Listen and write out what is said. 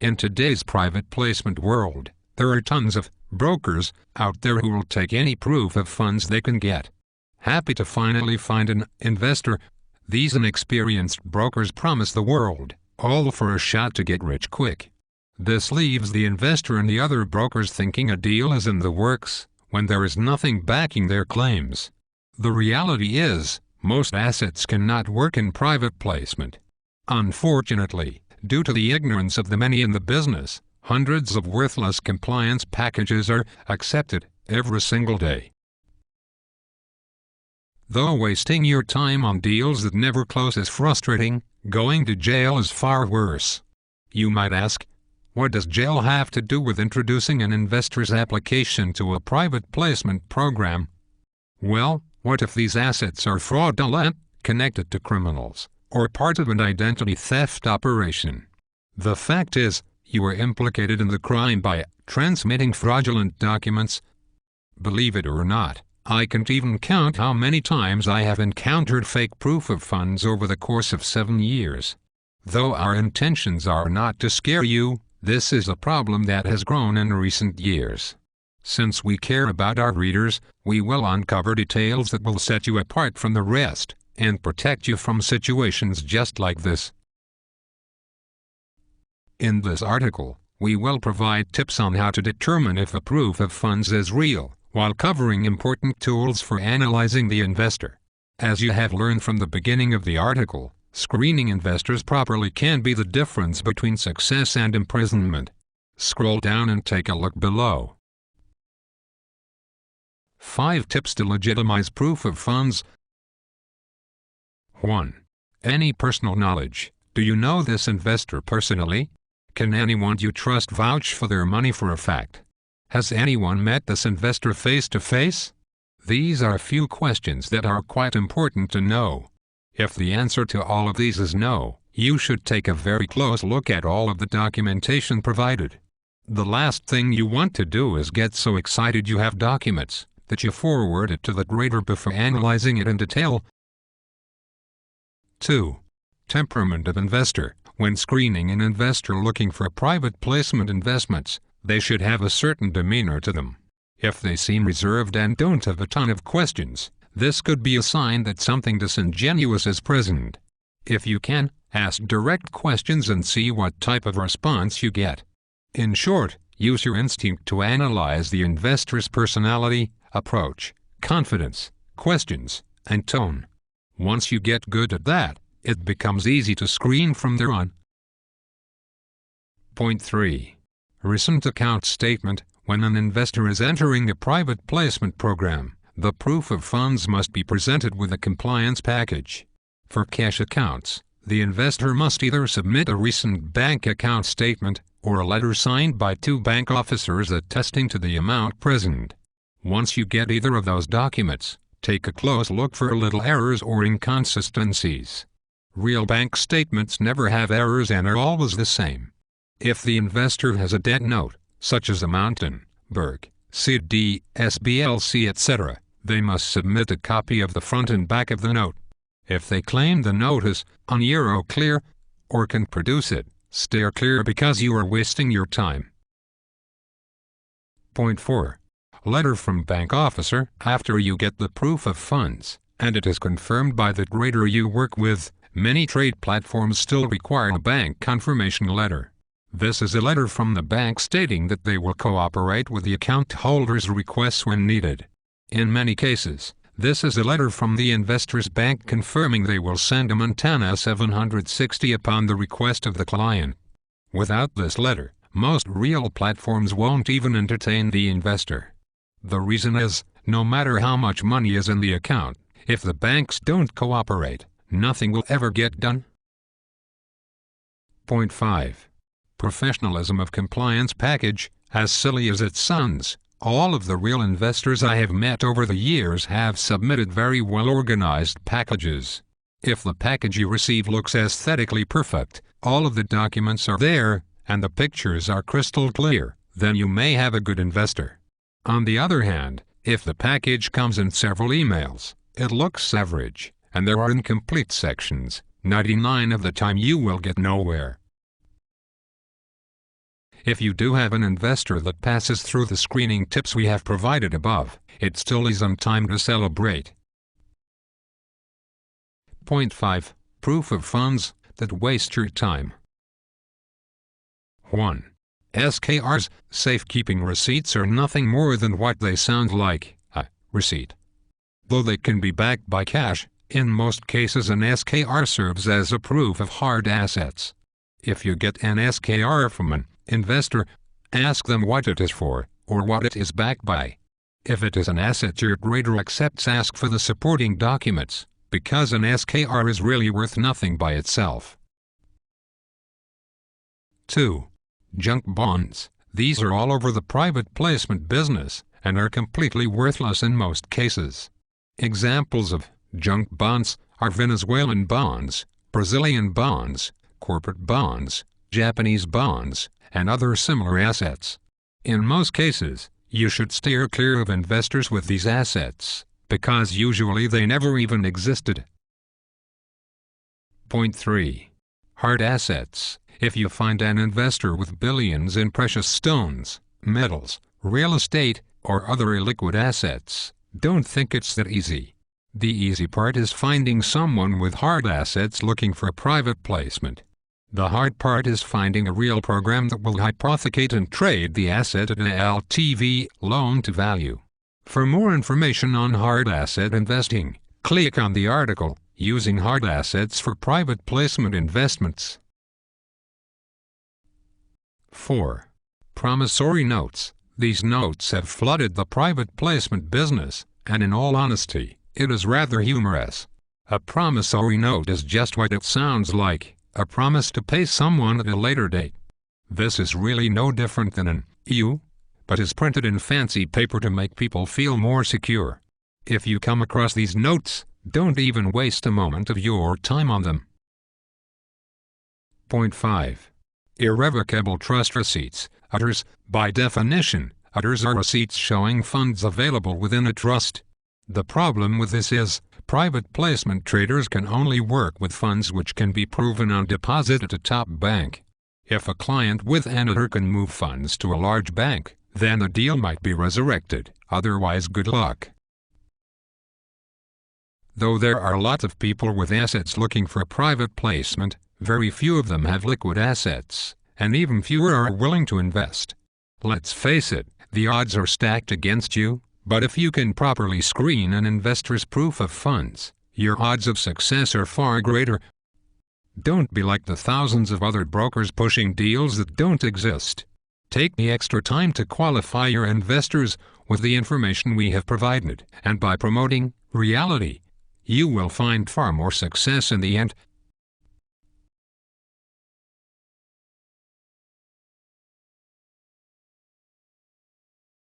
In today's private placement world, there are tons of brokers out there who will take any proof of funds they can get. Happy to finally find an investor. These inexperienced brokers promise the world, all for a shot to get rich quick. This leaves the investor and the other brokers thinking a deal is in the works, when there is nothing backing their claims. The reality is, most assets cannot work in private placement. Unfortunately, due to the ignorance of the many in the business, hundreds of worthless compliance packages are accepted every single day. Though wasting your time on deals that never close is frustrating, going to jail is far worse. You might ask, what does jail have to do with introducing an investor's application to a private placement program? Well, what if these assets are fraudulent, connected to criminals, or part of an identity theft operation? The fact is, you are implicated in the crime by transmitting fraudulent documents. Believe it or not, I can't even count how many times I have encountered fake proof of funds over the course of 7 years. Though our intentions are not to scare you, this is a problem that has grown in recent years. Since we care about our readers, we will uncover details that will set you apart from the rest, and protect you from situations just like this. In this article, we will provide tips on how to determine if a proof of funds is real, while covering important tools for analyzing the investor. As you have learned from the beginning of the article, screening investors properly can be the difference between success and imprisonment. Scroll down and take a look below. 5 tips to legitimize proof of funds. 1. Any personal knowledge. Do you know this investor personally? Can anyone you trust vouch for their money for a fact? Has anyone met this investor face to face? These are a few questions that are quite important to know. If the answer to all of these is no, you should take a very close look at all of the documentation provided. The last thing you want to do is get so excited you have documents that you forward it to the grader before analyzing it in detail. 2. Temperament of investor. When screening an investor looking for private placement investments, they should have a certain demeanor to them. If they seem reserved and don't have a ton of questions, this could be a sign that something disingenuous is present. If you can, ask direct questions and see what type of response you get. In short, use your instinct to analyze the investor's personality, approach, confidence, questions, and tone. Once you get good at that, it becomes easy to screen from there on. Point 3. Recent account statement. When an investor is entering a private placement program, the proof of funds must be presented with a compliance package. For cash accounts, the investor must either submit a recent bank account statement or a letter signed by 2 bank officers attesting to the amount present. Once you get either of those documents, take a close look for little errors or inconsistencies. Real bank statements never have errors and are always the same. If the investor has a debt note, such as a Mountain, Berg, CD, SBLC etc., they must submit a copy of the front and back of the note. If they claim the note is unclear or can produce it, steer clear because you are wasting your time. Point 4. Letter from bank officer. After you get the proof of funds, and it is confirmed by the grader you work with, many trade platforms still require a bank confirmation letter. This is a letter from the bank stating that they will cooperate with the account holder's requests when needed. In many cases, this is a letter from the investor's bank confirming they will send a Montana 760 upon the request of the client. Without this letter, most real platforms won't even entertain the investor. The reason is, no matter how much money is in the account, if the banks don't cooperate, nothing will ever get done. Point 5. Professionalism of compliance package. As silly as it sounds, all of the real investors I have met over the years have submitted very well-organized packages. If the package you receive looks aesthetically perfect, all of the documents are there, and the pictures are crystal clear, then you may have a good investor. On the other hand, if the package comes in several emails, it looks average, and there are incomplete sections, 99% of the time you will get nowhere. If you do have an investor that passes through the screening tips we have provided above, it still is on time to celebrate. Point 5. Proof of funds that waste your time. 1. SKRs, safekeeping receipts, are nothing more than what they sound like, a receipt. Though they can be backed by cash, in most cases an SKR serves as a proof of hard assets. If you get an SKR from an investor, ask them what it is for, or what it is backed by. If it is an asset your trader accepts, ask for the supporting documents, because an SKR is really worth nothing by itself. 2. Junk bonds. These are all over the private placement business, and are completely worthless in most cases. Examples of junk bonds are Venezuelan bonds, Brazilian bonds, corporate bonds, Japanese bonds, and other similar assets. In most cases, you should steer clear of investors with these assets, because usually they never even existed. Point 3. Hard assets. If you find an investor with billions in precious stones, metals, real estate, or other illiquid assets, don't think it's that easy. The easy part is finding someone with hard assets looking for a private placement. The hard part is finding a real program that will hypothecate and trade the asset at an LTV, loan to value. For more information on hard asset investing, click on the article, Using Hard Assets for Private Placement Investments. 4. Promissory notes. These notes have flooded the private placement business, and in all honesty, it is rather humorous. A promissory note is just what it sounds like, a promise to pay someone at a later date. This is really no different than an EU, but is printed in fancy paper to make people feel more secure. If you come across these notes, don't even waste a moment of your time on them. Point 5. Irrevocable trust receipts. UTRs. By definition, UTRs are receipts showing funds available within a trust. The problem with this is, private placement traders can only work with funds which can be proven on deposit at a top bank. If a client with an UTR can move funds to a large bank, then the deal might be resurrected, otherwise good luck. Though there are lots of people with assets looking for a private placement, very few of them have liquid assets, and even fewer are willing to invest. Let's face it, the odds are stacked against you, but if you can properly screen an investor's proof of funds, your odds of success are far greater. Don't be like the thousands of other brokers pushing deals that don't exist. Take the extra time to qualify your investors with the information we have provided, and by promoting reality, you will find far more success in the end.